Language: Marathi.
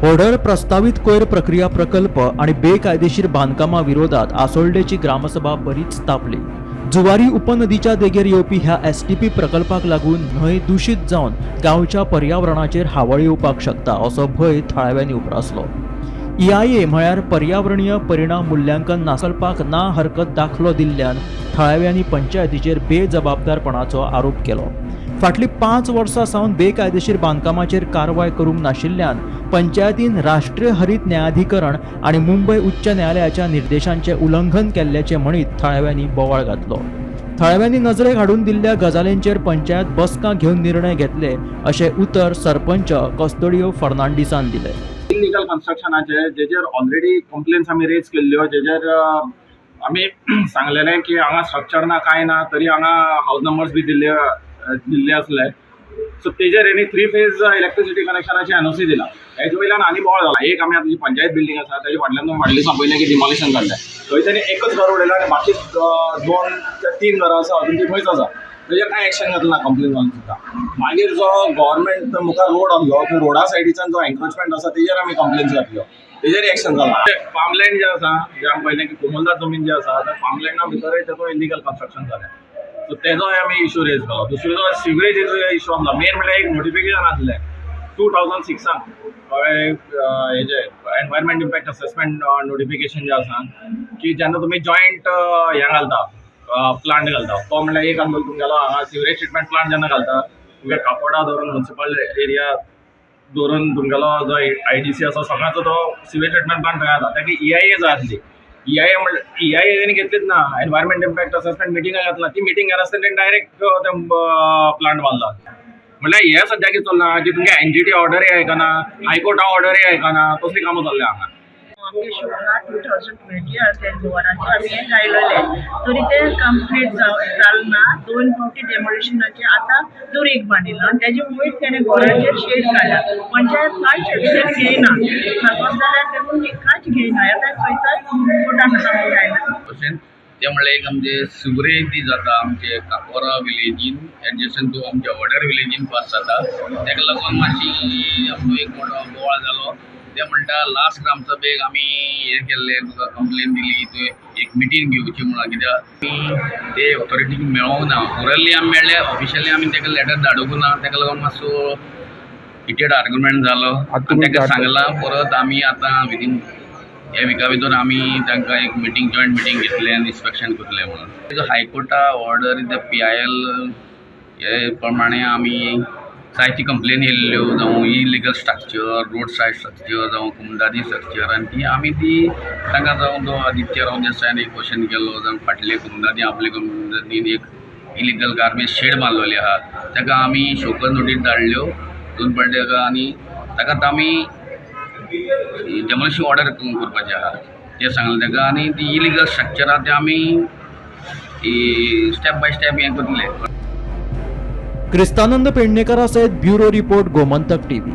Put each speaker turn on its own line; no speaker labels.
ओढर प्रस्तावित कोयर प्रक्रिया प्रकल्प आणि बेकायदेशीर बांधकामाविरोधात आसोल्डेची ग्रामसभा बरीच तापली। जुवारी उपनदीच्या देगेर येवपी ह्या एसटीपी प्रकल्पाक लागून न्हंय दूषित जावन गांवच्या पर्यावरणाचेर हावळ येवपाक शकता असो भंय थळाव्यांनी उप्रासलो। EIA म्हळ्यार पर्यावरणीय परिणाम मुल्यांकन नासलपाक ना हरकत दाखलो दिल्ल्यान थळाव्यांनी पंचायतीचेर बेजबाबदारपणाचो आरोप केलो। फाटली 5 वर्सां सावन बेकायदेशीर बांधकामाचेर कारवाय करूंक नाशिल्ल्यान पंचायतीन राष्ट्रीय हरित न्यायाधिकरण आणि मुंबई उच्च न्यायालयाच्या निर्देशांचे उल्लंघन केल्ल्याचे म्हणीत थळाव्यांनी बोवाळ घातलो। थळाव्यांनी नजरेक हाडून दिल्ल्या गजालींचेर पंचायत बसका घेवन निर्णय घेतले अशें उतर सरपंच कस्तोडियो फर्नांडिसान दिले।
इलिगल कन्स्ट्रक्शनाचे जेजेर ऑलरेडी कंप्लेन्स आमी रेज केल्ल्यो, जेजेर आमी सांगलेलें की हांगा स्ट्रक्चर ना कांय ना, तरी हांगा हाऊस नंबर्स बी दिल्ले आसले। सो तेजेर आनी 3 फेज इलेक्ट्रिसिटी कनेक्शनाची NOC दिला। हेजे वयल्यान आनी बोवाळ जाला। एक आमी आतां जी पंचायत बिल्डींग आसा तेजे फाटल्यान फाटल्या दिसा पयलें की डिमॉलिशन जाल्लें, थंय ताणी एकच घर उडयलां आनी बाकी 2 ते 3 घरां आसा अजून ती थंयच आसा। तेजेर कांय एक्शन घेतला कंप्लेन जावन सुद्दां। मागीर जो गव्हर्नमेंट मुखार रोड आसलो तो रोडा सायडीच्यान जो एन्क्रोचमेंट आसा तेजेर आमी कंप्लेन्स घातल्यो, तेजेर एक्शन जाला। फार्मलँड जे आसा, जे आमी पयलें की कोमलदार जमीन जी आसा त्या फार्मलँडा भितरय तेजो इलिगल कन्स्ट्रक्शन जालें, सो तेजोय आमी इश्यू रेज केलो। दुसरो जो सिवरेजीचो इश्यू आसलो, मेन म्हणल्यार एक नोटिफिकेशन आसलें 2006 हेजे एनवायरमेंट इम्पॅक्ट असेसमेंट नोटिफिकेशन जे आसा की जेन्ना तुमी जॉयंट हें घालता प्लांट घालता, तो म्हणल्यार एक आसलो तुमगेलो हांगा सिवरेज ट्रिटमेंट प्लांट जेन्ना घालता तुमगे कापोडा धरून म्युनिसिपल एरिया धरून तुमगेलो जो IDC आसा सगळ्यांचो तो सिवरेज ट्रिटमेंट प्लांट थंय जाता, ताका EIA जाय आसली। EIA घेतलीच ना, एनवायरमेंट इम्पॅक्ट असेसमेंट मिटिंगा घातला, ती मिटिंग घेनासतना ताणें डायरेक्ट ते प्लांट बांदला। म्हणल्यार हे सद्या कितें चल्लां की तुमगे NGT ऑर्डरी आयकना, हायकोर्टा ऑर्डरी आयकना, तसली कामां चल्ल्या हांगा।
2020 गोवराचे आमी हें गायलेलें, तरी तें कंप्लीट जालना। 2 फावटी डेमोलिशनाचे आतां दुरीक बांदिला आनी तेजे वयर तेणें घराचेर शेड काडला। पंचायत कांयच एक्शन घेयना, सरपंच जाल्यार तेतून कांयच घेयना। आतां खंयचाच कोर्टान आतां जायना।
ते म्हणल्यार एक आमचे सिवरेज जी जाता आमचे काकोरा विलेजीन एडजस्टंट टू आमच्या ऑर्डर विलेजीन पास जाता, ताका लागून मातशी आपलो एक मोठो बोवाळ जालो। ते म्हणटा लास्ट ग्रामसभेक आमी हें केल्लें, तुका कंप्लेन दिली की तुवें एक मिटींग घेवची म्हणून, कित्याक आमी ते ऑथॉरिटीक मेळोंक ना। ओरली आमी मेळ्ळे, ऑफिशियली आमी ताका लेटर धाडूंक ना, ताका लागून मातसो हिटेड आर्ग्युमेंट जालो आनी ताका सांगलां परत आमी आतां विदीन हे विका भितर आमी तांकां एक मिटींग जॉयंट मिटींग घेतलें आनी इन्स्पेक्शन करतलें म्हणून। तेजो हायकोर्टा ऑर्डर द PIL हे प्रमाणे आमी जायती कंप्लेन येयल्ल्यो, जावं illegal structure, road said structure, जावं कुमदादी स्ट्रक्चर, आनी ती तांकां जावं तो आदित्य राव देसायान एक क्वेश्चन केलो, जावं फाटले कुमदादी आपले कुमदादीन एक इलिगल गार्बेज शेड बांदलेली आहा, ताका आमी शोकस नोटीस धाडल्यो 2 फावटी ताका, आनी ताका आमी डेमोलिशन ऑर्डर करपाचें आहा तें सांगलें ताका, आनी ती इलिगल स्ट्रक्चर आहा तें आमी स्टेप बाय स्टेप हें करतले।
क्रिस्तानंद पेडणेकरा सयत ब्युरो रिपोर्ट गोमंतक TV।